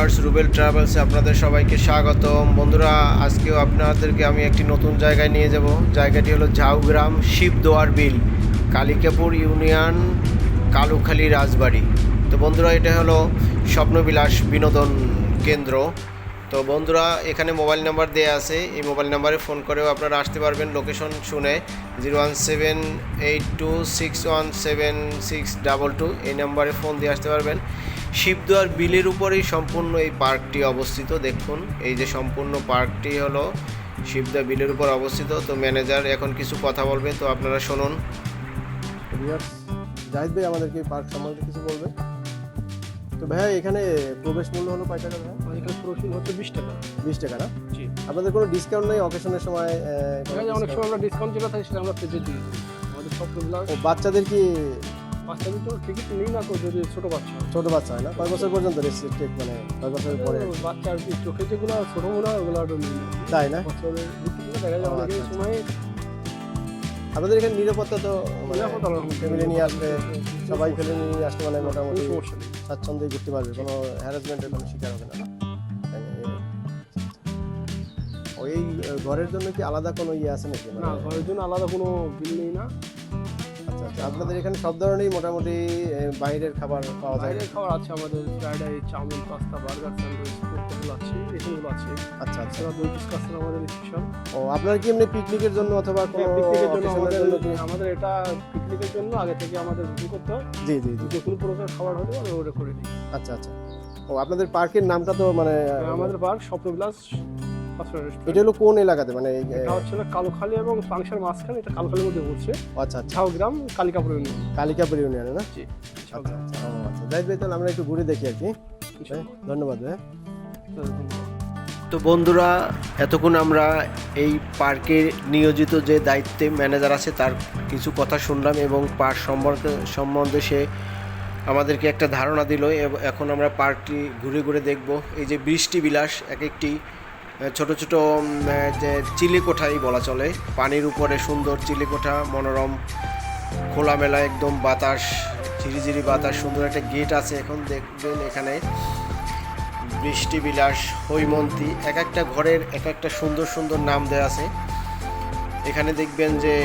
Viewers, Rubel ট্রাভেলসে আপনাদের সবাইকে স্বাগতম। বন্ধুরা, আজকেও আপনাদেরকে আমি একটি নতুন জায়গায় নিয়ে যাব। জায়গাটি হলো ঝাউগ্রাম শিবদোয়ার বিল, কালিকাপুর ইউনিয়ন, কালুখালী রাজবাড়ি। তো বন্ধুরা, এটা হলো স্বপ্নবিলাস বিনোদন কেন্দ্র। তো বন্ধুরা, এখানে মোবাইল নাম্বার দেওয়া আছে, এই মোবাইল নাম্বারে ফোন করেও আপনারা আসতে পারবেন। লোকেশন শুনে 01782617622 এই নাম্বারে ফোন দিয়ে আসতে পারবেন। শিবদুয়ার বিলের উপরেই সম্পূর্ণ এই পার্কটি অবস্থিত। দেখুন, এই যে সম্পূর্ণ পার্কটি হলো শিবদুয়ার বিলের উপর অবস্থিত। তো ম্যানেজার এখন কিছু কথা বলবে, তো আপনারা শুনুন। জাহিদ ভাই আমাদেরকে পার্ক সম্বন্ধে কিছু বলবে। তো ভাইয়া, এখানে প্রবেশ মূল্য হলো কয় টাকা? ভাই এখানে প্রবেশ মূল্য হচ্ছে 20 টাকা। 20 টাকা না? জি। আপনাদের কোনো ডিসকাউন্ট নেই অকেশনের সময়? অনেক সময় আমরা ডিসকাউন্ট যেটা থাকে সেটা আমরা পেজে দিই। আমাদের সবগুলো বাচ্চাদের কি বাচ্চাদের তো টিকিট নেই না, তো যদি ছোট বাচ্চা হয় না? কয় বছর পর্যন্ত রেস্ট্রিক্টেড, মানে কয় বছরের পরে? বাচ্চা আর কি চোখে যেগুলো ছোট মনে হয় ওগুলো আরও নেই, তাই না? বাচ্চাদের দেখা যায় অনেক সময়। আপনাদের এখানে নিরাপত্তা তো ফ্যামিলি নিয়ে আসলে, সবাই ফ্যামিলি নিয়ে আসলে মানে মোটামুটি সমস্যা নেই, স্বাচ্ছন্দ্যে ঘুরতে পারবে, কোনো হ্যারাসমেন্টের কোনো শিকার হবে না। ওই ঘরের জন্য কি আলাদা কোনো ইয়ে আছে নাকি? না, ঘরের জন্য আলাদা কোনো বিল নেই না। আচ্ছা আচ্ছা, আপনাদের এখানে সব ধরনেরই মোটামুটি বাইরের খাবার পাওয়া যায়? বাইরের খাবার আছে, আমাদের fried rice, chow mein, pasta, burger, sandwich এগুলো আছে, এগুলো আছে। আচ্ছা আচ্ছা, দই কাস্টমার আমাদের স্পেশাল। ও আপনারা কি এমনি পিকনিকের জন্য অথবা কোনো পিকনিকের জন্য occasion-এর আমাদের এটা পিকনিকের জন্য আগে থেকে আমাদের বুকিং করতে হয়। জি জি জি, যে কোনো প্রকার খাবার হলে আমরা অর্ডার করে দিই। আচ্ছা আচ্ছা। ও আপনাদের পার্কের নামটা তো মানে আমাদের পার্ক স্বপ্নবিলাস। এটা হলো কোন এলাকাতে? মানে এটা হচ্ছে কালুখালী এবং পাংশার মাঝখানে, এটা কালুখালীর মধ্যে পড়ছে। আচ্ছা আচ্ছা, ঝাউগ্রাম, কালিকাপুর ইউনিয়ন। কালিকাপুর ইউনিয়নে না? জি। আচ্ছা আচ্ছা, ও আচ্ছা। যাই ভাই, তাহলে আমরা একটু ঘুরে দেখি আর কি। ধন্যবাদ ভাই। তো বন্ধুরা, এতক্ষণ আমরা এই পার্কের নিয়োজিত যে দায়িত্বে ম্যানেজার আছে তার কিছু কথা শুনলাম এবং পার্ক সম্বন্ধে সে আমাদেরকে একটা ধারণা দিল। এখন আমরা পার্কটি ঘুরে ঘুরে দেখব। এই যে বৃষ্টি বিলাস, এক একটি ছোট ছোট যে চিলেকোঠাই বলা চলে, পানির উপরে সুন্দর চিলেকোঠা, মনোরম খোলামেলা একদম বাতাস, ঝিরিঝিরি বাতাস, সুন্দর একটা গেট আছে। এখন দেখবেন এখানে বৃষ্টি বিলাস, হৈমন্তী, এক একটা ঘরের এক একটা সুন্দর সুন্দর নাম দেওয়া আছে। এখানে দেখবেন যে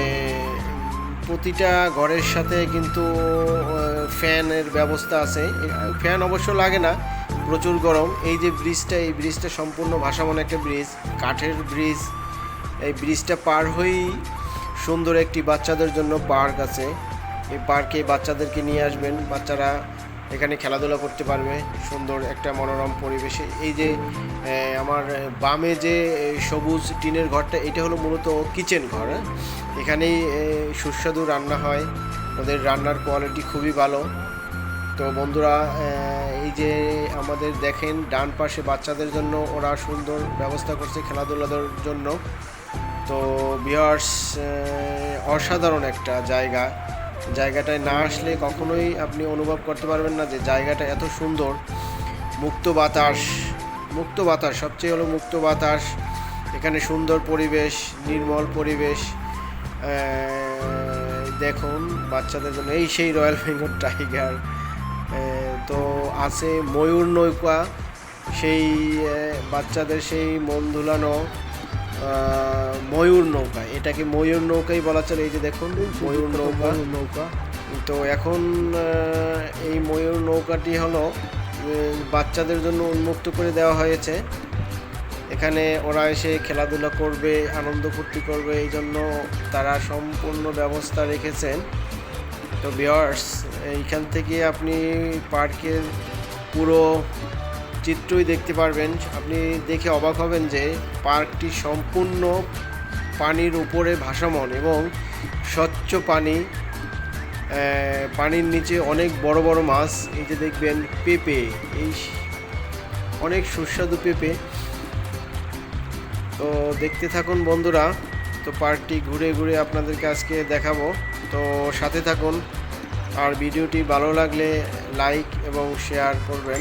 প্রতিটা ঘরের সাথে কিন্তু ফ্যানের ব্যবস্থা আছে। ফ্যান অবশ্য লাগে না, প্রচুর গরম। এই যে ব্রিজটা, এই ব্রিজটা সম্পূর্ণ ভাসমান একটা ব্রিজ, কাঠের ব্রিজ। এই ব্রিজটা পার হয়েই সুন্দর একটি বাচ্চাদের জন্য পার্ক আছে। এই পার্কে বাচ্চাদেরকে নিয়ে আসবেন, বাচ্চারা এখানে খেলাধুলা করতে পারবে সুন্দর একটা মনোরম পরিবেশে। এই যে আমার বামে যে সবুজ টিনের ঘরটা, এটা হলো মূলত কিচেন ঘর। এখানেই সুস্বাদু রান্না হয়, ওদের রান্নার কোয়ালিটি খুবই ভালো। তো বন্ধুরা, এই যে আমাদের দেখেন ডান পাশে বাচ্চাদের জন্য ওরা সুন্দর ব্যবস্থা করছে খেলাধুলার জন্য। তো ভিউয়ার্স, অসাধারণ একটা জায়গা। জায়গাটায় না আসলে কখনোই আপনি অনুভব করতে পারবেন না যে জায়গাটা এত সুন্দর। মুক্ত বাতাস, সবচেয়ে হলো মুক্ত বাতাস। এখানে সুন্দর পরিবেশ, নির্মল পরিবেশ। দেখুন বাচ্চাদের জন্য এই সেই রয়্যাল বেঙ্গল টাইগার। তো আছে ময়ূর নৌকা, সেই বাচ্চাদের সেই মন ধুলানো ময়ূর নৌকা, এটাকে ময়ূর নৌকাই বলা চলে। এই যে দেখুন ময়ূর নৌকা। তো এখন এই ময়ূর নৌকাটি হলো বাচ্চাদের জন্য উন্মুক্ত করে দেওয়া হয়েছে। এখানে ওরা এসে খেলাধুলা করবে, আনন্দ ফুর্তি করবে, এই জন্য তারা সম্পূর্ণ ব্যবস্থা রেখেছেন। তো ভিউয়ার্স, এইখান থেকে আপনি পার্কের পুরো চিত্রই দেখতে পারবেন। আপনি দেখে অবাক হবেন যে পার্কটি সম্পূর্ণ পানির উপরে ভাসমান এবং স্বচ্ছ পানি। পানির নিচে অনেক বড় বড় মাছ। এই যে দেখবেন পেঁপে, এই অনেক সুস্বাদু পেঁপে। তো দেখতে থাকুন বন্ধুরা। তো পার্কটি ঘুরে ঘুরে আপনাদেরকে আজকে দেখাবো, তো সাথে থাকুন। আর ভিডিওটি ভালো লাগলে লাইক এবং শেয়ার করবেন।